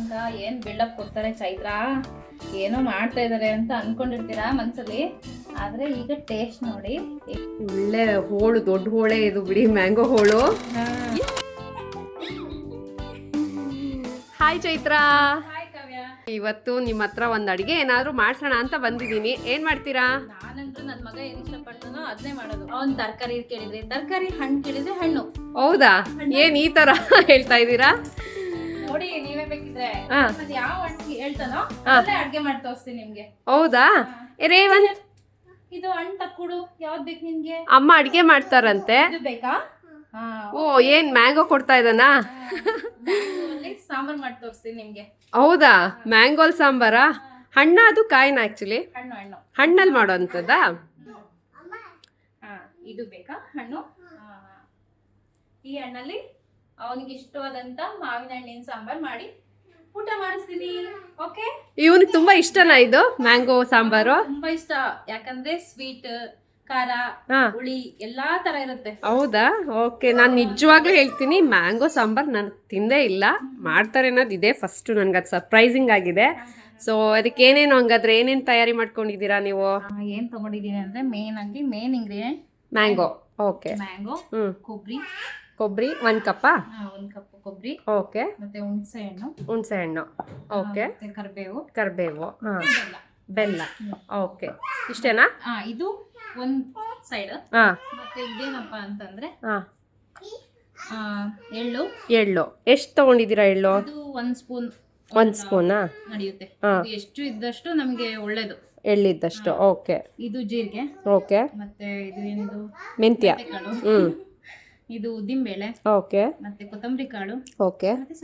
ಅಂತ ಏನ್ ಬಿಲ್ಡಪ್ ಕೊಡ್ತಾರೆ ಚೈತ್ರ, ಏನೋ ಮಾಡ್ತಾ ಇದಾರೆ ಅಂತ ಅನ್ಕೊಂಡಿರ್ತೀರಾ ಮನ್ಸಲ್ಲಿ, ಆದ್ರೆ ಈಗ ಟೇಸ್ಟ್ ನೋಡಿ. ಒಳ್ಳೆ ಹೋಳು, ದೊಡ್ಡ ಹೋಳೆ ಇದು ಬಿಡಿ, ಮ್ಯಾಂಗೋ ಹೋಳು. ಹಾಯ್ ಚೈತ್ರ. ಇವತ್ತು ನಿಮ್ಮ ಹತ್ರ ಒಂದ್ ಅಡಿಗೆ ಏನಾದ್ರು ಮಾಡ್ಸೋಣ ಅಂತ ಬಂದಿದೀನಿ. ಏನ್ ಮಾಡ್ತೀರಾ? ನಾನಂತೂ ನನ್ ಮಗ ಏನ್ ಇಷ್ಟಪಡ್ತಾನೋ ಅದನ್ನೇ ಮಾಡೋದು. ಅವ್ನ್ ತರಕಾರಿ ಕೇಳಿದ್ರೆ ತರಕಾರಿ, ಹಣ್ಣು ಕೇಳಿದ್ರೆ ಹಣ್ಣು. ಹೌದಾ? ಏನ್ ಈ ತರ ಹೇಳ್ತಾ ಇದ್ದೀರಾ? ನೋಡಿ ನೀವೇ ಬೇಕಿದ್ರೆ ಯಾವ ಹಣ್ಣು ಹೇಳ್ತಾನೋ ಅಡ್ಗೆ ಮಾಡಿ ತೋರಿಸ್ತೀನಿ ನಿಮ್ಗೆ. ಹೌದಾ? ರೇವಂತ್, ಇದು ಹಣ್ಣು ತಕ್ಕೊಡು, ಯಾವ್ದು ಬೇಕು ನಿಮ್ಗೆ? ಅಮ್ಮ ಅಡ್ಗೆ ಮಾಡ್ತಾರಂತೆ. ಇದು ಬೇಕಾ? ಓ, ಏನ್ ಮ್ಯಾಂಗೋ ಕೊಡ್ತಾ ಇದ್ದಾನಾ? ಸಾಂಬಾರ್ ಮಾಡಿ ತೋರಿಸ್ತೀನಿ ನಿಮ್ಗೆ. ಹೌದಾ? ಮ್ಯಾಂಗೋಲ್ ಸಾಂಬಾರಾ? ಹಣ್ಣ ಅದು ಕಾಯಿನ? ಆಕ್ಚುಲಿ ಹಣ್ಣಲ್ಲಿ ಮಾಡೋಂಥದ್ದಾ? ಇದು ಬೇಕಾ ಹಣ್ಣು? ಈ ಹಣ್ಣಲ್ಲಿ ಅವನಿಗೆ ಇಷ್ಟವಾದಂತ ಮಾವಿನ ಹಣ್ಣಿನ ಸಾಂಬಾರ್ ಮಾಡಿ ಊಟ ಮಾಡಿಸ್ತೀನಿ. ಓಕೆ? ಇವನಿಗೆ ತುಂಬಾ ಇಷ್ಟನಾ ಇದು ಮ್ಯಾಂಗೋ ಸಾಂಬಾರು? ತುಂಬಾ ಇಷ್ಟ, ಯಾಕಂದ್ರೆ ಸ್ವೀಟ್, ಖಾರ, ಹುಳಿ ಎಲ್ಲಾ ತರ ಇರುತ್ತೆ. ಹೌದಾ? ಓಕೆ. ನಾನು ನಿಜವಾಗ್ಲೂ ಹೇಳ್ತೀನಿ, ಮ್ಯಾಂಗೋ ಸಾಂಬಾರ್ ನಾನು ತಿಂದೇ ಇಲ್ಲ. ಮಾಡ್ತಾರೆ ಅನ್ನೋದು ಇದೆ ಫಸ್ಟ್, ನನ್ಗೆ ಅದು ಸರ್ಪ್ರೈಸಿಂಗ್ ಆಗಿದೆ. ಸೊ ಅದಕ್ಕೆ ಏನೇನು, ಹಂಗಾದ್ರೆ ಏನೇನು ತಯಾರಿ ಮಾಡ್ಕೊಂಡಿದ್ದೀರಾ ನೀವು? ಏನ್ ತಗೊಂಡಿದ್ದೀನಿ ಅಂದ್ರೆ main ingredient mango. Okay. Mango, ಕೊಬ್ಬರಿ 1 ಕಪ್. 1 ಕಪ್ ಕೊಬ್ಬರಿ. ಓಕೆ. ಮತ್ತೆ ಹುಣಸೆ ಹಣ್ಣು. ಓಕೆ. ಕರಿಬೇವು. ಬೆಲ್ಲ. ಓಕೆ. ಇಷ್ಟೇನಾ? ಇದು ಒಂದ್ ಸೈಡ್. ಮತ್ತೆ ಇದೇನಪ್ಪ ಅಂತಂದ್ರೆ ಎಳ್ಳು. ಎಷ್ಟು ತಗೊಂಡಿದ್ದೀರಾ ಎಳ್ಳು? ಇದು 1 ಸ್ಪೂನ್. 1 ಸ್ಪೂನಾ? ನಡೆಯುತ್ತೆ. ಎಷ್ಟು ಇದ್ದಷ್ಟು ನಮ್ಗೆ ಒಳ್ಳೇದು, ಎಳ್ಳಿದ್ದಷ್ಟು. ಓಕೆ. ಇದು ಜೀರಿಗೆ. ಓಕೆ. ಮತ್ತೆ ಇದು ಏನಿದು? ಮೆಂತ್ಯ. ಇದು ಉದ್ದಿನಬೇಳೆ. ಓಕೆ. ಮತ್ತೆ ಕೊತ್ತಂಬರಿ ಕಾಳು. ಓಕೆ. ಮತ್ತೆ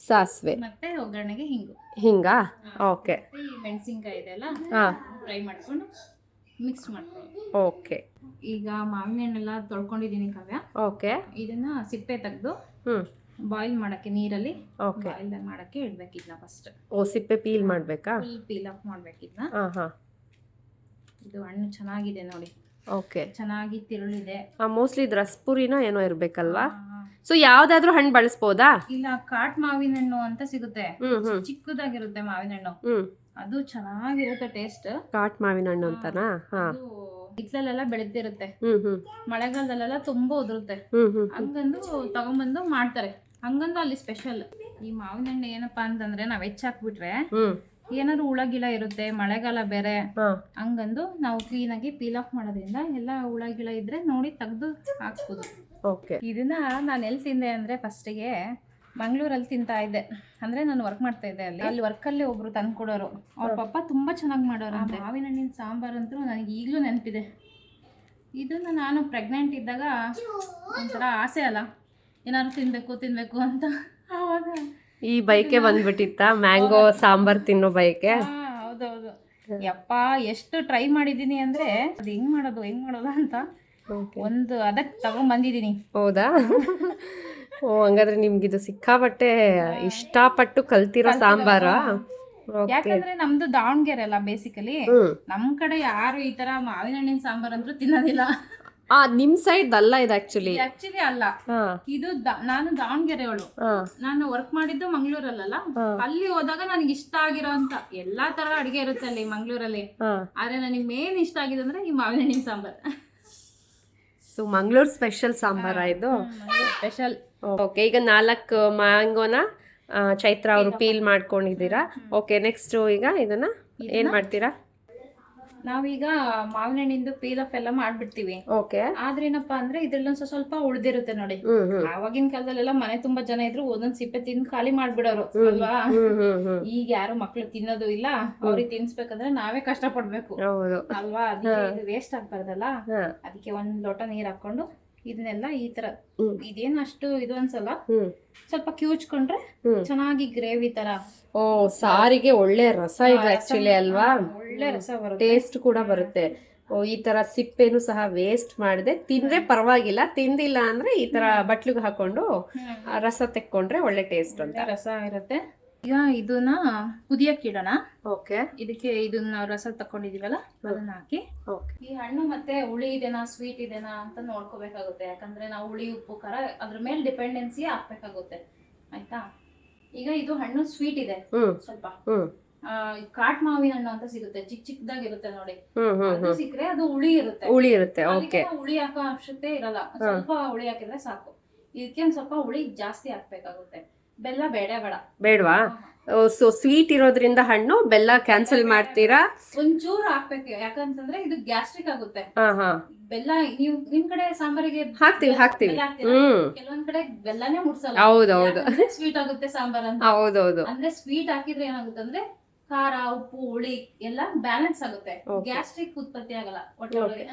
ಸಾಸಿವೆ. ಮತ್ತೆ ಒಗ್ಗರಣೆಗೆ ಹಿಂಗಾ? ಓಕೆ. ಈ ಮೆಣಸಿನಕಾಯಿ ಇದೆಲ್ಲ ಫ್ರೈ ಮಾಡ್ಕೊಂಡು ಮಿಕ್ಸ್ ಮಾಡ್ಕೊಂಡು. ಓಕೆ. ಈಗ ಮಾವಿನ ಹಣ್ಣೆಲ್ಲ ತೊಳ್ಕೊಂಡಿದ್ದೀನಿ ಕಾವ್ಯ. ಓಕೆ. ಇದನ್ನ ಸಿಪ್ಪೆ ತೆಗೆದು ಬಾಯ್ಲ್ ಮಾಡಕ್ಕೆ ನೀರಲ್ಲಿ ಬಾಯ್ಲ್ ಮಾಡಕ್ಕೆ ಇಡ್ಬೇಕಿದ್ನ ಫಸ್ಟ್. ಸಿಪ್ಪೆ ಪೀಲ್ ಮಾಡ್ಬೇಕಾ? ಪೀಲ್ ಆಫ್ ಮಾಡ್ಬೇಕಿದ್ನ. ಇದು ಹಣ್ಣು ಚೆನ್ನಾಗಿದೆ ನೋಡಿ. ಓಕೆ. ಚೆನ್ನಾಗಿ ತಿರುಳಿದೆ. ಮೋಸ್ಟ್ಲಿ ಇದು ರಸಪುರಿನೋ ಏನೋ ಇರ್ಬೇಕಲ್ವಾ? ಸೊ ಯಾವ್ದಾದ್ರು ಹಣ್ಣು ಬಳಸ್ಬೋದಾ? ಇಲ್ಲ, ಕಾಟ್ ಮಾವಿನ ಹಣ್ಣು ಅಂತ ಸಿಗುತ್ತೆ, ಚಿಕ್ಕದಾಗಿರುತ್ತೆ ಮಾವಿನ ಹಣ್ಣು. ಅದು ಚೆನ್ನಾಗಿರುತ್ತೆ ಟೇಸ್ಟ್. ಕಾಟ್ ಮಾವಿನ ಹಣ್ಣು ಅಂತನಾ? ಇತ್ಲೆಲ್ಲ ಬೆಳೆದಿರುತ್ತೆ, ಮಳೆಗಾಲದಲ್ಲೆಲ್ಲ ತುಂಬಾ ಉದುರುತ್ತೆ. ಹಂಗಂದು ತಗೊಂಬಂದು ಮಾಡ್ತಾರೆ. ಹಂಗಂದು ಅಲ್ಲಿ ಸ್ಪೆಷಲ್. ಈ ಮಾವಿನ ಹಣ್ಣು ಏನಪ್ಪಾ ಅಂತಂದ್ರೆ ನಾವ್ ಹೆಚ್ಚಾಕ್ಬಿಟ್ರೆ ಏನಾದ್ರು ಹುಳಗಿಳ ಇರುತ್ತೆ, ಮಳೆಗಾಲ ಬೇರೆ, ಹಂಗಂದು ನಾವು ಕ್ಲೀನ್ ಆಗಿ ಪೀಲ್ ಆಫ್ ಮಾಡೋದ್ರಿಂದ ಎಲ್ಲ ಹುಳಗಿಳ ಇದ್ರೆ ನೋಡಿ ತೆಗ್ದು ಹಾಕ್ಬೋದು. ಇದನ್ನ ನಾನು ಎಲ್ಲಿ ತಿಂದೆ ಅಂದ್ರೆ ಫಸ್ಟಿಗೆ ಮಂಗಳೂರಲ್ಲಿ ತಿಂತಾ ಇದ್ದೆ. ಅಂದ್ರೆ ನಾನು ವರ್ಕ್ ಮಾಡ್ತಾ ಇದ್ದೆ ಅಲ್ಲಿ ವರ್ಕಲ್ಲಿ ಒಬ್ರು ತಂದು ಕೊಡೋರು. ಅವ್ರ ಪಪ್ಪ ತುಂಬಾ ಚೆನ್ನಾಗಿ ಮಾಡೋರು. ಮಾವಿನ ಹಣ್ಣಿನ ಸಾಂಬಾರ್ ಅಂತೂ ನನಗೆ ಈಗಲೂ ನೆನಪಿದೆ. ಇದನ್ನ ನಾನು ಪ್ರೆಗ್ನೆಂಟ್ ಇದ್ದಾಗ ಒಂಥರ ಆಸೆ ಅಲ್ಲ, ಏನಾದ್ರು ತಿನ್ಬೇಕು ಅಂತ. ಆವಾಗ ಈ ಬೈಕೆ ಬಂದ್ಬಿಟ್ಟಿತ್ತ, ಮ್ಯಾಂಗೋ ಸಾಂಬಾರ್ ತಿನ್ನೋ ಬೈಕೆ. ಹೌದೌದು. ಯಪ್ಪ, ಎಷ್ಟು ಟ್ರೈ ಮಾಡಿದೀನಿ ಅಂದ್ರೆ ಅದು ಹೆಂಗ್ ಮಾಡೋದು ಅಂತ ಒಂದು ಅದಕ್ಕೆ ತಗೊಂಡ್ ಬಂದಿದ್ದೀನಿ. ಹೌದಾ? ಓ, ಹಂಗಾದ್ರೆ ನಿಮ್ಗಿದು ಸಿಕ್ಕಾಪಟ್ಟೆ ಇಷ್ಟಪಟ್ಟು ಕಲ್ತಿರೋ ಸಾಂಬಾರ? ಯಾಕಂದ್ರೆ ನಮ್ದು ದಾವಣಗೆರೆ ಅಲ್ಲ ಬೇಸಿಕಲಿ. ನಮ್ ಕಡೆ ಯಾರು ಈ ತರ ಮಾವಿನ ಹಣ್ಣಿನ ಸಾಂಬಾರ್ ಅಂದ್ರೂ ತಿನ್ನೋದಿಲ್ಲ. ನಿಮ್ ಸೈಡ್ ಅಲ್ಲ ಇದು ಆಕ್ಚುಲಿ ಅಲ್ಲ. ಇದು ನಾನು ದಾವಣಗೆರೆ ಅವಳು. ನಾನು ವರ್ಕ್ ಮಾಡಿದ್ದು ಮಂಗ್ಳೂರಲ್ಲ. ಅಲ್ಲಿ ಹೋದಾಗ ನನಗೆ ಇಷ್ಟ ಆಗಿರೋ ಅಂತ ಎಲ್ಲಾ ತರ ಅಡಿಗೆ ಇರುತ್ತೆ ಅಲ್ಲಿ ಮಂಗ್ಳೂರಲ್ಲಿ. ಆದ್ರೆ ನನಗೆ ಮೇನ್ ಇಷ್ಟ ಆಗಿದೆ ಅಂದ್ರೆ ಈ ಮಾವಿನ ಹಣ್ಣಿನ ಸಾಂಬಾರ್. ಸೊ ಮಂಗ್ಳೂರ್ ಸ್ಪೆಷಲ್ ಸಾಂಬಾರ ಇದು? ಸ್ಪೆಷಲ್. ಓಕೆ. ಈಗ 4 ಮ್ಯಾಂಗೋನ ಚೈತ್ರ ಅವರು ಪೀಲ್ ಮಾಡ್ಕೊಂಡಿದ್ದೀರಾ. ಓಕೆ. ನೆಕ್ಸ್ಟ್ ಈಗ ಇದನ್ನ ಏನ್ ಮಾಡ್ತೀರಾ? ನಾವೀಗ ಮಾವಿನ ಹಣ್ಣಿಂದು ಪೀಲ್ ಆಫ್ ಎಲ್ಲ ಮಾಡ್ಬಿಡ್ತೀವಿ. ಓಕೆ. ಆದ್ರೆ ಏನಪ್ಪಾ ಅಂದ್ರೆ ಇದ್ರಲ್ಲಿ ಸ್ವಲ್ಪ ಉಳ್ದಿರುತ್ತೆ ನೋಡಿ. ಆವಾಗಿನ ಕಾಲದಲ್ಲೆಲ್ಲ ಮನೆ ತುಂಬಾ ಜನ ಇದ್ರು, ಒಂದೊಂದ್ ಸಿಪ್ಪೆ ತಿಂದು ಖಾಲಿ ಮಾಡ್ಬಿಡೋರು ಅಲ್ವಾ? ಈಗ ಯಾರು ಮಕ್ಳು ತಿನ್ನೋದು ಇಲ್ಲ. ಅವ್ರಿಗೆ ತಿನ್ಸ್ಬೇಕಂದ್ರೆ ನಾವೇ ಕಷ್ಟ ಪಡ್ಬೇಕು ಅಲ್ವಾ? ಅದಕ್ಕೆ ವೇಸ್ಟ್ ಆಗ್ಬಾರ್ದಲ್ಲ. ಅದಕ್ಕೆ 1 ಲೋಟ ನೀರ್ ಹಾಕೊಂಡು ಇದನ್ನೆಲ್ಲ ಈ ತರ, ಇದೇನು ಅಷ್ಟು ಇದು ಅನ್ಸಲ್ಲ, ಸ್ವಲ್ಪ ಕಿವುಚ್ಕೊಂಡ್ರೆ ಚೆನ್ನಾಗಿ ಗ್ರೇವಿ ತರ. ಓ, ಸಾರಿಗೆ ಒಳ್ಳೆ ರಸ ಇದೆ ಆಕ್ಚುಲಿ ಅಲ್ವಾ? ಒಳ್ಳೆ ರಸ ಬರುತ್ತೆ, ಟೇಸ್ಟ್ ಕೂಡ ಬರುತ್ತೆ. ಈ ತರ ಸಿಪ್ಪೆನು ಸಹ ವೇಸ್ಟ್ ಮಾಡದೆ ತಿಂದ್ರೆ ಪರವಾಗಿಲ್ಲ, ತಿಂದಿಲ್ಲ ಅಂದ್ರೆ ಈ ತರ ಬಟ್ಲಿಗೆ ಹಾಕೊಂಡು ರಸ ತೆಕ್ಕೊಂಡ್ರೆ ಒಳ್ಳೆ ಟೇಸ್ಟ್ ಅಂತ ರಸ ಇರುತ್ತೆ. ಈಗ ಇದನ್ನ ಕುದಿಯಕ್ಕೆ ಇಡೋಣ. ಓಕೆ. ಇದಕ್ಕೆ ಇದನ್ನ ರಸ ತಕೊಂಡಿದೀವಲ್ಲ ಅದನ್ನ ಹಾಕಿ. ಈ ಹಣ್ಣು ಮತ್ತೆ ಹುಳಿ ಇದೆನಾ ಸ್ವೀಟ್ ಇದೆನಾ ಅಂತ ನೋಡ್ಕೋಬೇಕಾಗುತ್ತೆ. ಯಾಕಂದ್ರೆ ನಾವು ಹುಳಿ ಉಪ್ಪು ಖಾರ ಅದ್ರ ಮೇಲೆ ಡಿಪೆಂಡೆನ್ಸಿ ಹಾಕ್ಬೇಕಾಗುತ್ತೆ. ಆಯ್ತಾ? ಈಗ ಇದು ಹಣ್ಣು ಸ್ವೀಟ್ ಇದೆ ಸ್ವಲ್ಪ. ಕಾಟ್ ಮಾವಿನ ಹಣ್ಣು ಅಂತ ಸಿಗುತ್ತೆ, ಚಿಕ್ಕದಾಗಿರುತ್ತೆ ನೋಡಿ. ಅದು ಸಿಕ್ಕರೆ ಅದು ಹುಳಿ ಇರುತ್ತೆ. ಓಕೆ. ಹುಳಿ ಹಾಕೋ ಅವಶ್ಯಕತೆ ಇರಲ್ಲ, ಸ್ವಲ್ಪ ಹುಳಿ ಹಾಕಿದ್ರೆ ಸಾಕು. ಇದಕ್ಕೆ ಒಂದ್ ಸ್ವಲ್ಪ ಹುಳಿ ಜಾಸ್ತಿ ಹಾಕ್ಬೇಕಾಗುತ್ತೆ. ಬೆಲ್ಲ ಬೇಡವಾ? ಸೊ ಸ್ವೀಟ್ ಇರೋದ್ರಿಂದ ಹಣ್ಣು ಬೆಲ್ಲ ಕ್ಯಾನ್ಸಲ್ ಮಾಡ್ತೀರಾ? ಒಂಚೂರು ಹಾಕ್ಬೇಕು, ಯಾಕಂತಂದ್ರೆ ಇದು ಗ್ಯಾಸ್ಟ್ರಿಕ್ ಆಗುತ್ತೆ. ಬೆಲ್ಲ ನೀವು ನಿಮ್ ಕಡೆ ಸಾಂಬಾರಿಗೆ ಹಾಕ್ತಿವಿ. ಕೆಲವೊಂದ್ ಕಡೆ ಬೆಲ್ಲನೇ ಮುಡ್ಸಲ್ಲ. ಹೌದೌದು. ಸ್ವೀಟ್ ಆಗುತ್ತೆ ಸಾಂಬಾರ್ ಅಂತ. ಹೌದೌದು. ಅಂದ್ರೆ ಸ್ವೀಟ್ ಹಾಕಿದ್ರೆ ಏನಾಗುತ್ತೆ ಅಂದ್ರೆ ಖಾರ, ಉಪ್ಪು, ಹುಳಿ ಎಲ್ಲ ಬ್ಯಾಲೆನ್ಸ್ ಆಗುತ್ತೆ, ಗ್ಯಾಸ್ಟ್ರಿಕ್ ಉತ್ಪತ್ತಿ ಆಗಲ್ಲ ಹೊಟ್ಟೆ ಒಳಗೆ.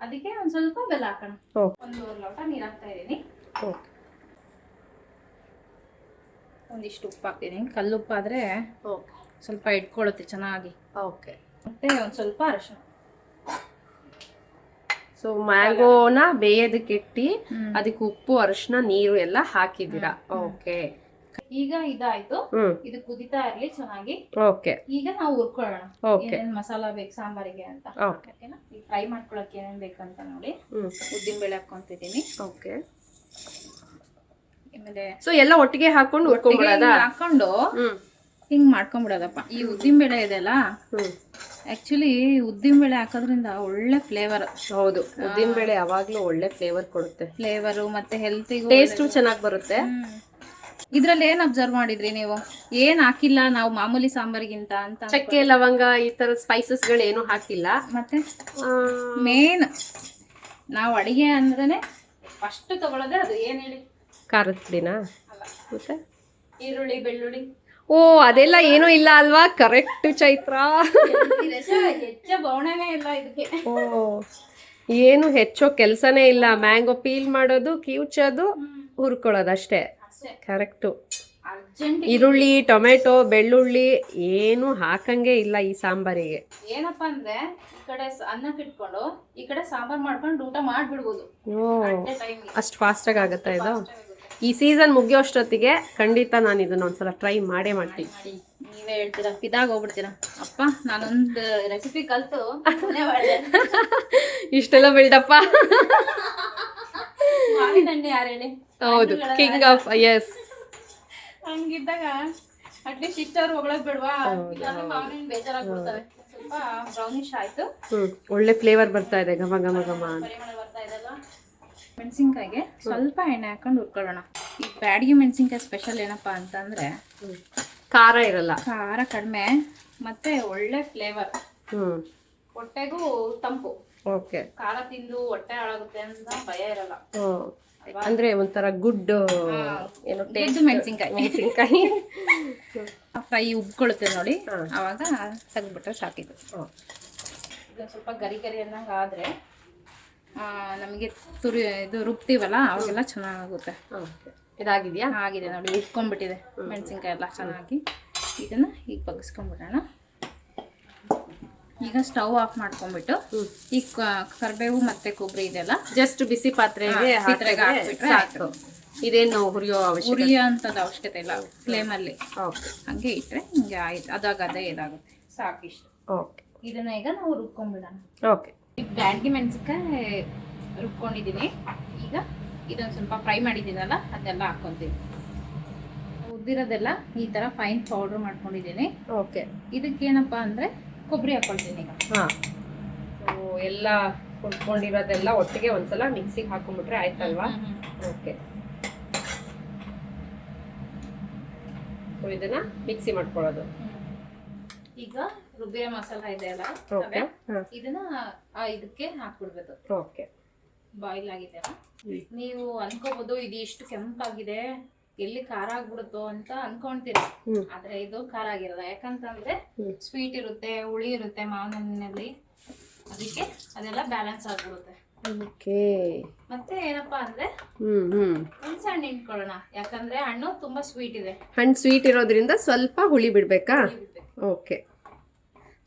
ಅದಕ್ಕೆ ಒಂದ್ ಸ್ವಲ್ಪ ಬೆಲ್ಲ ಹಾಕೋಣ. 1 ಲೋಟ ನೀರ್ ಹಾಕ್ತಾ ಇದೀನಿ. ಒಂದಿಷ್ಟು ಉಪ್ಪು ಹಾಕ್ತೀನಿ. ಕಲ್ಲುಪ್ಪಾದ್ರೆ ಸ್ವಲ್ಪ ಇಟ್ಕೊಳ್ಳುತ್ತೆ ಚೆನ್ನಾಗಿ. ಮತ್ತೆ ಒಂದ್ ಸ್ವಲ್ಪ ಅರಿಶಿನ. ಸೊ ಮ್ಯಾಂಗೋನ ಬೇಯೋದಕ್ಕೆ ಇಟ್ಟು ಅದಕ್ಕೆ ಉಪ್ಪು, ಅರಿಶಿನ, ನೀರು ಎಲ್ಲ ಹಾಕಿದ್ದೀರಾ? ಓಕೆ. ಈಗ ಇದಾಯ್ತು, ಇದು ಕುದಿತಾ ಇರ್ಲಿ ಚೆನ್ನಾಗಿ. ಓಕೆ. ಈಗ ನಾವು ಹುರ್ಕೊಳ್ಳೋಣ ಏನೇನ್ ಮಸಾಲಾ ಬೇಕು ಸಾಂಬಾರಿಗೆ ಅಂತ. ಓಕೆನಾ? ಈಗ ಫ್ರೈ ಮಾಡ್ಕೊಳಕ್ ಏನೇನ್ ಬೇಕಂತ ನೋಡಿ. ಉದ್ದಿನ ಬೇಳೆ ಹಾಕೊಂತಿದ್ದೀನಿ. ಓಕೆ. ಆಮೇಲೆ ಸೊ ಎಲ್ಲ ಒಟ್ಟಿಗೆ ಹಾಕೊಂಡು ಹಾಕೊಂಡು ಹಿಂಗ್ ಮಾಡ್ಕೊಂಡ್ಬಿಡೋದಪ್ಪ. ಈ ಉದ್ದಿನ ಬೇಳೆ ಇದೆಲ್ಲ ಆಕ್ಚುಲಿ ಉದ್ದಿನ ಬೇಳೆ ಹಾಕೋದ್ರಿಂದ ಒಳ್ಳೆ ಫ್ಲೇವರ್. ಹೌದು, ಉದ್ದಿನ ಬೇಳೆ ಯಾವಾಗ್ಲೂ ಒಳ್ಳೆ ಫ್ಲೇವರ್ ಕೊಡುತ್ತೆ. ಫ್ಲೇವರು ಮತ್ತೆ ಹೆಲ್ತಿಗೂ ಟೇಸ್ಟು ಚೆನ್ನಾಗಿ ಬರುತ್ತೆ. ಇದ್ರಲ್ಲಿ ಏನ್ ಅಬ್ಸರ್ವ್ ಮಾಡಿದ್ರಿ ನೀವು? ಏನ್ ಹಾಕಿಲ್ಲ ನಾವು ಮಾಮೂಲಿ ಸಾಂಬಾರಿಗಿಂತ ಅಂತ. ಚಕ್ಕೆ, ಲವಂಗ ಈ ತರ ಸ್ಪೈಸಸ್ ಗಳು ಏನು ಹಾಕಿಲ್ಲ. ಮತ್ತೆ ಮೇನ್ ನಾವು ಅಡಿಗೆ ಅಂದ್ರೇನೆ ಫಸ್ಟ್ ತಗೊಳ್ಳೋದೇ ಅದು. ಏನ್ ಹೇಳಿ? ಖಾರದ ಪುಡಿನಾ? ಮತ್ತೆ ಈರುಳ್ಳಿ, ಬೆಳ್ಳುಳ್ಳಿ. ಓ, ಅದೆಲ್ಲ ಏನೂ ಇಲ್ಲ ಅಲ್ವಾ? ಕರೆಕ್ಟ್ ಚೈತ್ರ. ಹೆಚ್ಚ ಬವಣೆನೇ ಇಲ್ಲ ಇದಕ್ಕೆ. ಓ, ಏನು ಹೆಚ್ಚೋ ಕೆಲ್ಸನೇ ಇಲ್ಲ. ಮ್ಯಾಂಗೋ ಪೀಲ್ ಮಾಡೋದು, ಕಿವುಚೋದು, ಹುರ್ಕೊಳ್ಳೋದು ಅಷ್ಟೇ. ಕರೆಕ್ಟು. ಈರುಳ್ಳಿ, ಟೊಮೆಟೊ, ಬೆಳ್ಳುಳ್ಳಿ ಏನು ಹಾಕಂಗೆ ಇಲ್ಲ ಈ ಸಾಂಬಾರಿಗೆ. ಏನಪ್ಪಾ ಅಂದ್ರೆ ಈ ಕಡೆ ಅನ್ನಕ್ಕೆ ಇಟ್ಕೊಂಡು ಈ ಕಡೆ ಸಾಂಬಾರ್ ಮಾಡ್ಕೊಂಡು ಊಟ ಮಾಡ್ಬಿಡ್ಬೋದು. ಅಷ್ಟು ಫಾಸ್ಟ್ ಆಗಿ ಆಗುತ್ತಾ ಇದು? ಈ ಸೀಸನ್ ಮುಗಿಯೋಷ್ಟೊತ್ತಿಗೆ ಖಂಡಿತ ನಾನು ಇದನ್ನ ಒಂದ್ಸಲ ಟ್ರೈ ಮಾಡೇ ಮಾಡ್ತೀನಿ. ನೀವೇ ಹೇಳ್ತೀರಾ, ಇದಾಗ ಹೋಗ್ಬಿಡ್ತೀರಾ. ಅಪ್ಪ ನಾನೊಂದು ರೆಸಿಪಿ ಕಲ್ತು ಇಷ್ಟೆಲ್ಲ ಬಿಲ್ಡಪ್ಪ. ಮಾವಿನಣ್ಣೆ ಯಾರು ಹೇಳಿ? ಹೌದು, ಕಿಂಗ್ ಆಫ್. ಎಸ್. ಹಂಗಿದ್ದಾಗ ಅಟ್ಲೀಸ್ಟ್ ಇಷ್ಟವ್ರು ಹೋಗ್ಲಕ್ ಬಿಡ್ವಾ? ಮಾವಿನ ಬೇಜಾರಾಗ್ಬಿಡ್ತವೆ. ಸ್ವಲ್ಪ ಬ್ರೌನಿಶ್ ಆಯ್ತು. ಒಳ್ಳೆ ಫ್ಲೇವರ್ ಬರ್ತಾ ಇದೆ, ಘಮ ಘಮ ಘಮ ಪರಿಮಳ ಬರ್ತಾ ಇದಲ್ವಾ? ಮೆಣಸಿನ್ಕಾಯಿಗೆ ಸ್ವಲ್ಪ ಎಣ್ಣೆ ಹಾಕೊಂಡು ಹುರ್ಕೊಳ್ಳೋಣ. ಈ ಬ್ಯಾಡಗಿ ಮೆಣಸಿನ್ಕಾಯಿ ಸ್ಪೆಷಲ್ ಏನಪ್ಪಾ ಅಂತಂದ್ರೆ ಖಾರ ಇರಲ್ಲ, ಖಾರ ಕಡಿಮೆ, ಮತ್ತೆ ಒಳ್ಳೆ ಫ್ಲೇವರ್, ಹೊಟ್ಟೆಗೂ ತಂಪು. ಓಕೆ. ಖಾರ ತಿಂದು ಹೊಟ್ಟೆ ಹಾಳಾಗುತ್ತೆ ಅಂತ ಭಯ ಇರಲ್ಲ. ಅಂದ್ರೆ ಒಂಥರ ಗುಡ್ ಏನು ಟೇಸ್ಟ್. ಮೆಣಸಿನ್ಕಾಯಿ ಫ್ರೈ ಉಬ್ಕೊಳ್ಳುತ್ತೆ ನೋಡಿ, ಅವಾಗ ತೆಗೆದ್ಬಿಟ್ರೆ ಸಾಕಿದ್ದು. ಇದು ಸ್ವಲ್ಪ ಗರಿ ಗರಿ ಅನ್ನಂಗೆ ಆದ್ರೆ ನಮಗೆ ಇದು ರುಬ್ತೀವಲ್ಲ ಅವಾಗೆಲ್ಲ ಚೆನ್ನಾಗುತ್ತೆ. ಇದಾಗಿದೆಯಾ? ಆಗಿದೆ ನೋಡಿ, ಉಬ್ಕೊಂಡ್ಬಿಟ್ಟಿದೆ ಮೆಣಸಿನ್ಕಾಯಿ ಎಲ್ಲ ಚೆನ್ನಾಗಿ. ಇದನ್ನ ಈಗ ಬಗ್ಗಿಸ್ಕೊಂಡ್ಬಿಡೋಣ. ಈಗ ಸ್ಟವ್ ಆಫ್ ಮಾಡ್ಕೊಂಡ್ಬಿಟ್ಟು ಈ ಕರಿಬೇವು ಮತ್ತೆ ಕೊಬ್ಬರಿ ಇದೆಲ್ಲ ಜಸ್ಟ್ ಬಿಸಿ ಪಾತ್ರೆಗೆ ಹಾಕ್ಬಿಟ್ರೆ ಆಯ್ತು. ಇದೇನು ಹುರಿಯೋ ಅಂತದ ಅವಶ್ಯಕತೆ ಇಲ್ಲ. ಫ್ಲೇಮಲ್ಲಿ ಹಂಗೆ ಇಟ್ರೆ ಹಿಂಗೆ ಆಯ್ತು. ಅದಾಗದೇ ಇದಾಗುತ್ತೆ, ಸಾಕಿಷ್ಟು. ಓಕೆ. ಇದನ್ನ ಈಗ ನಾವು ರುಬ್ಕೊಂಡ್ಬಿಡೋಣ. ಓಕೆ. ಈಗ ಬ್ಯಾಡಗಿ ಮೆಣಸಿನ್ಕಾಯಿ ರುಬ್ಕೊಂಡಿದ್ದೀನಿ. ಈಗ ಇದೊಂದು ಸ್ವಲ್ಪ ಫ್ರೈ ಮಾಡಿದ್ದೀನಲ್ಲ ಅದೆಲ್ಲ ಹಾಕ್ಕೊಂತೀನಿ. ಉದ್ದಿರೋದೆಲ್ಲ ಈ ಥರ ಫೈನ್ ಪೌಡ್ರ್ ಮಾಡ್ಕೊಂಡಿದ್ದೀನಿ. ಓಕೆ. ಇದಕ್ಕೇನಪ್ಪ ಅಂದರೆ ಕೊಬ್ಬರಿ ಹಾಕ್ಕೊಳ್ತೀನಿ ಈಗ. ಹಾಂ, ಎಲ್ಲ ಹುಡ್ಕೊಂಡಿರೋದೆಲ್ಲ ಒಟ್ಟಿಗೆ ಒಂದ್ಸಲ ಮಿಕ್ಸಿಗೆ ಹಾಕೊಂಡ್ಬಿಟ್ರೆ ಆಯ್ತಲ್ವಾ? ಓಕೆ. ಸೊ ಇದನ್ನ ಮಿಕ್ಸಿ ಮಾಡ್ಕೊಳ್ಳೋದು. ಈಗ ರುಬ್ಬಿರೋ ಮಸಾಲ ಇದೆ ಅಲ್ಲ, ಇದನ್ನ ಇದಕ್ಕೆ ಹಾಕ್ಬಿಡ್ಬೇಕು. ಓಕೆ. ಬಾಯ್ಲ್ ಆಗಿದೆ ಅಲ್ಲ, ನೀವು ಅನ್ಕೋಬಹುದು ಇದು ಇಷ್ಟು ಕೆಂಪಾಗಿದೆ ಎಲ್ಲಿ ಖಾರ ಆಗ್ಬಿಡುತ್ತೋ ಅಂತ ಅನ್ಕೊಂತೀರಿ. ಆದ್ರೆ ಇದು ಖಾರ ಆಗಿರಲ್ಲ, ಯಾಕಂತಂದ್ರೆ ಸ್ವೀಟ್ ಇರುತ್ತೆ, ಹುಳಿ ಇರುತ್ತೆ ಮಾವಿನಲ್ಲಿ, ಅದಕ್ಕೆ ಅದೆಲ್ಲ ಬ್ಯಾಲೆನ್ಸ್ ಆಗ್ಬಿಡುತ್ತೆ. ಮತ್ತೆ ಏನಪ್ಪಾ ಅಂದ್ರೆ ಹುಣಸೆ ಹಣ್ಣು ಇಟ್ಕೊಳ್ಳೋಣ, ಯಾಕಂದ್ರೆ ಹಣ್ಣು ತುಂಬಾ ಸ್ವೀಟ್ ಇದೆ. ಹಣ್ಣು ಸ್ವೀಟ್ ಇರೋದ್ರಿಂದ ಸ್ವಲ್ಪ ಹುಳಿ ಬಿಡ್ಬೇಕಾ? ಓಕೆ.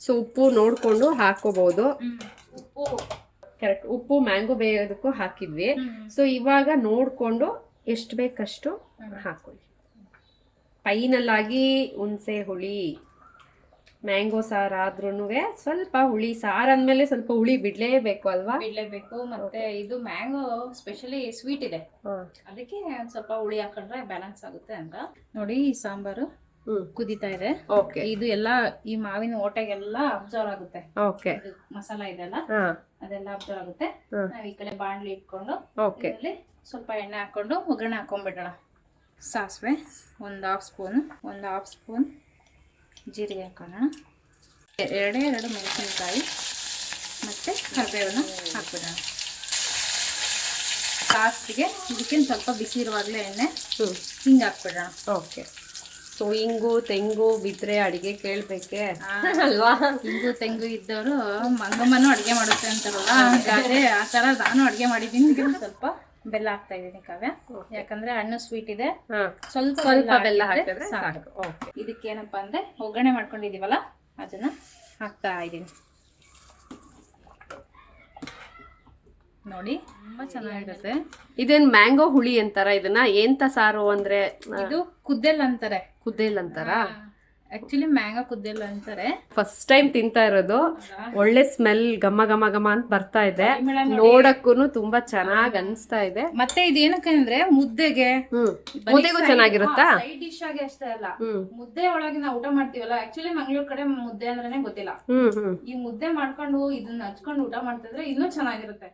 ಸೊ ಉಪ್ಪು ನೋಡ್ಕೊಂಡು ಹಾಕೋಬಹುದು. ಉಪ್ಪು ಕರೆಕ್ಟ್. ಉಪ್ಪು ಮ್ಯಾಂಗೋ ಬೇಯೋದಕ್ಕೂ ಹಾಕಿದ್ವಿ. ಸೊ ಇವಾಗ ನೋಡ್ಕೊಂಡು ಎಷ್ಟು ಬೇಕಷ್ಟು ಹಾಕೊಳ್ಳಿ. ಫೈನಲ್ ಆಗಿ ಹುಣಸೆ ಹುಳಿ ಮ್ಯಾಂಗೋ ಸಾರು ಆದ್ರೂ ಸ್ವಲ್ಪ ಹುಳಿ ಸಾರು ಅಂದ್ಮೇಲೆ ಸ್ವಲ್ಪ ಹುಳಿ ಬಿಡ್ಲೇಬೇಕು ಅಲ್ವಾ? ಬಿಡ್ಲೇಬೇಕು. ಮತ್ತೆ ಇದು ಮ್ಯಾಂಗೋ ಸ್ಪೆಷಲಿ ಸ್ವೀಟ್ ಇದೆ, ಅದಕ್ಕೆ ಒಂದ್ ಸ್ವಲ್ಪ ಹುಳಿ ಹಾಕೊಂಡ್ರೆ ಬ್ಯಾಲೆನ್ಸ್ ಆಗುತ್ತೆ ಅಂತ. ನೋಡಿ ಈ ಸಾಂಬಾರು ಕುದೀತಾ ಇದೆ. ಓಕೆ, ಇದು ಎಲ್ಲ ಈ ಮಾವಿನ ಓಟೆಗೆಲ್ಲ ಅಬ್ಸರ್ವ್ ಆಗುತ್ತೆ. ಓಕೆ, ಇದು ಮಸಾಲ ಇದೆಲ್ಲ ಅದೆಲ್ಲ ಅಬ್ಸರ್ವ್ ಆಗುತ್ತೆ. ನಾವ್ ಈ ಕಡೆ ಬಾಣ್ಲಿ ಇಟ್ಕೊಂಡು ಇದರಲ್ಲಿ ಸ್ವಲ್ಪ ಎಣ್ಣೆ ಹಾಕೊಂಡು ಒಗ್ಗರಣೆ ಹಾಕೊಂಡ್ಬಿಡೋಣ. ಸಾಸಿವೆ ಒಂದು ಹಾಫ್ ಸ್ಪೂನ್ ಜೀರಿಗೆ ಹಾಕೋಣ. ಎರಡು ಮೆಣಸಿನಕಾಯಿ ಮತ್ತೆ ಕರಿಬೇವನ್ನ ಹಾಕ್ಬಿಡೋಣ. ಲಾಸ್ಟಿಗೆ ಇದಕ್ಕೆ ಸ್ವಲ್ಪ ಬಿಸಿ ಇರುವಾಗಲೇ ಎಣ್ಣೆ ಹಿಂಗೆ ಹಾಕ್ಬಿಡೋಣ. ಓಕೆ. ಸೊ ಇಂಗು ತೆಂಗು ಬಿದ್ರೆ ಅಡಿಗೆ ಕೇಳ್ಬೇಕೆ ಅಲ್ವಾ? ಇಂಗು ತೆಂಗು ಇದ್ದವರು ಮಂಗಮ್ಮನೂ ಅಡುಗೆ ಮಾಡುತ್ತೆ ಅಂತಾರಲ್ಲ, ಹಾಗಾದ್ರೆ ಆ ಥರ ನಾನು ಅಡುಗೆ ಮಾಡಿದ್ದೀನಿ. ಸ್ವಲ್ಪ ಬೆಲ್ಲ ಹಾಕ್ತಾ ಇದ್ದೀನಿ ಕಾವ್ಯ, ಯಾಕಂದ್ರೆ ಹಣ್ಣು ಸ್ವೀಟ್ ಇದೆ. ಸ್ವಲ್ಪ ಬೆಲ್ಲ ಹಾಕಿದ್ರೆ ಸಾಕು. ಇದಕ್ಕೇನಪ್ಪ ಅಂದ್ರೆ ಒಗ್ಗರಣೆ ಮಾಡ್ಕೊಂಡಿದೀವಲ್ಲ ಅದನ್ನ ಹಾಕ್ತಾ ಇದ್ದೀನಿ. ನೋಡಿ ತುಂಬಾ ಚೆನ್ನಾಗಿರುತ್ತೆ. ಇದೇನ್ ಮ್ಯಾಂಗೋ ಹುಳಿ ಅಂತಾರ ಇದನ್ನ? ಎಂತ ಸಾರು ಅಂದ್ರೆ? ಇದು ಕುದ್ದೆಲ್ ಅಂತಾರೆ. ಕುದ್ದೇಲ್ ಅಂತಾರ? ಆಕ್ಚುಲಿ ಮ್ಯಾಂಗೋ ಕುದ್ದೆಲ್ ಅಂತಾರೆ. ಫಸ್ಟ್ ಟೈಮ್ ತಿಂತಾ ಇರೋದು. ಒಳ್ಳೆ ಸ್ಮೆಲ್ ಘಮ ಘಮ ಘಮ ಅಂತ ಬರ್ತಾ ಇದೆ, ನೋಡಕ್ಕೂ ತುಂಬಾ ಚೆನ್ನಾಗ್ ಅನ್ಸ್ತಾ ಇದೆ. ಮತ್ತೆ ಇದೇನಕ್ಕೆ ಅಂದ್ರೆ ಮುದ್ದೆಗೆ ಮುದ್ದೆಗೂ ಚೆನ್ನಾಗಿರುತ್ತಾ? ಸೈಡ್ ಡಿಶ್ ಆಗಿ ಅಷ್ಟೇ ಅಲ್ಲ, ಮುದ್ದೆ ಒಳಗೆ ನಾವು ಊಟ ಮಾಡ್ತೀವಲ್ಲ. ಆಕ್ಚುಲಿ ಮಂಗಳೂರು ಕಡೆ ಮುದ್ದೆ ಅಂದ್ರೇನೆ ಗೊತ್ತಿಲ್ಲ. ಈ ಮುದ್ದೆ ಮಾಡ್ಕೊಂಡು ಇದನ್ನ ಹಚ್ಕೊಂಡು ಊಟ ಮಾಡ್ತಿದ್ರೆ ಇನ್ನೂ ಚೆನ್ನಾಗಿರುತ್ತೆ.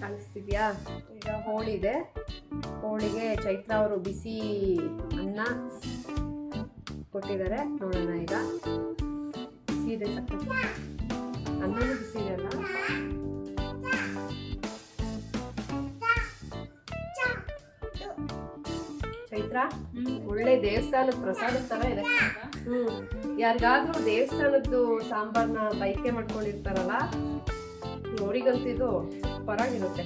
ಕಾಣಿಸ್ತಿದ್ಯಾ? ಈಗ ಹೋಳಿ ಇದೆ. ಹೋಳಿಗೆ ಚೈತ್ರ ಅವರು ಬಿಸಿ ಅನ್ನ ಕೊಟ್ಟಿದ್ದಾರೆ. ನೋಡೋಣ ಈಗ. ಬಿಸಿ ಇದೆ, ಸಕ್ಕತ್ ಅನ್ನನೂ ಬಿಸಿ ಇದೆ ಅಲ್ಲ? ಚೈತ್ರ, ಒಳ್ಳೆ ದೇವಸ್ಥಾನದ ಪ್ರಸಾದದ ತರ ಇದೆ. ಯಾರಿಗಾದ್ರೂ ದೇವಸ್ಥಾನದ್ದು ಸಾಂಬಾರ್ನ ಬೈಕೆ ಮಾಡ್ಕೊಂಡಿರ್ತಾರಲ್ಲ, ನೋಡಿಗಂತೂ ಇದು ಪರಾಗಿರುತ್ತೆ.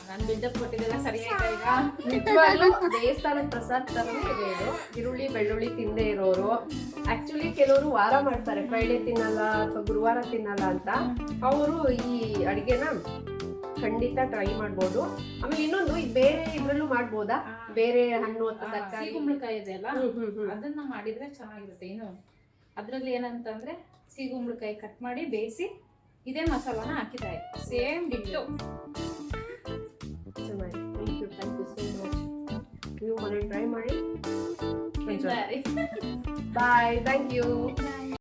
ನಾನು ಬಿಲ್ಡಪ್ ಕೊಟ್ಟಿದ್ದೆಲ್ಲ ಸರಿಯಾಗಿ ಈಗ ನಿಜವಾಗ್ಲೂ ದೇವಸ್ಥಾನದ ಪ್ರಸಾದ ತರನೇ ಇದೆ ಇದು. ಈರುಳ್ಳಿ ಬೆಳ್ಳುಳ್ಳಿ ತಿಂದೇ ಇರೋರು, ಆಕ್ಚುಲಿ ಕೆಲವರು ವಾರ ಮಾಡ್ತಾರೆ, ಫ್ರೈಡೇ ತಿನ್ನಲ್ಲ ಅಥವಾ ಗುರುವಾರ ತಿನ್ನಲ್ಲ ಅಂತ. ಅವರು ಈ ಅಡಿಗೆನ ಖಂಡಿತ ಟ್ರೈ ಮಾಡ್ಬೋದು. ಆಮೇಲೆ ಇನ್ನೊಂದು, ಇದು ಬೇರೆ ಇದ್ರಲ್ಲೂ ಮಾಡ್ಬೋದಾ? ಬೇರೆ ಹಣ್ಣು ಅಥವಾ ತರಕಾರಿ? ಸೀಗುಂಬಳಕಾಯಿ ಇದೆ ಅಲ್ಲ, ಅದನ್ನ ಮಾಡಿದ್ರೆ ಚೆನ್ನಾಗಿರುತ್ತೆ. ಇನ್ನು ಅದ್ರಲ್ಲಿ ಏನಂತಂದ್ರೆ ಸೀಗುಂಬಳಕಾಯಿ ಕಟ್ ಮಾಡಿ ಬೇಯಿಸಿ ಇದೇ ಮಸಾಲಾನ ಹಾಕಿದ್ದಾರೆ. Same ditto. ಚೆನ್ನಾಗಿ. Thank you so much. ನೀವು ಮನೆ ಟ್ರೈ ಮಾಡಿ. ಬಾಯ್. Thank you.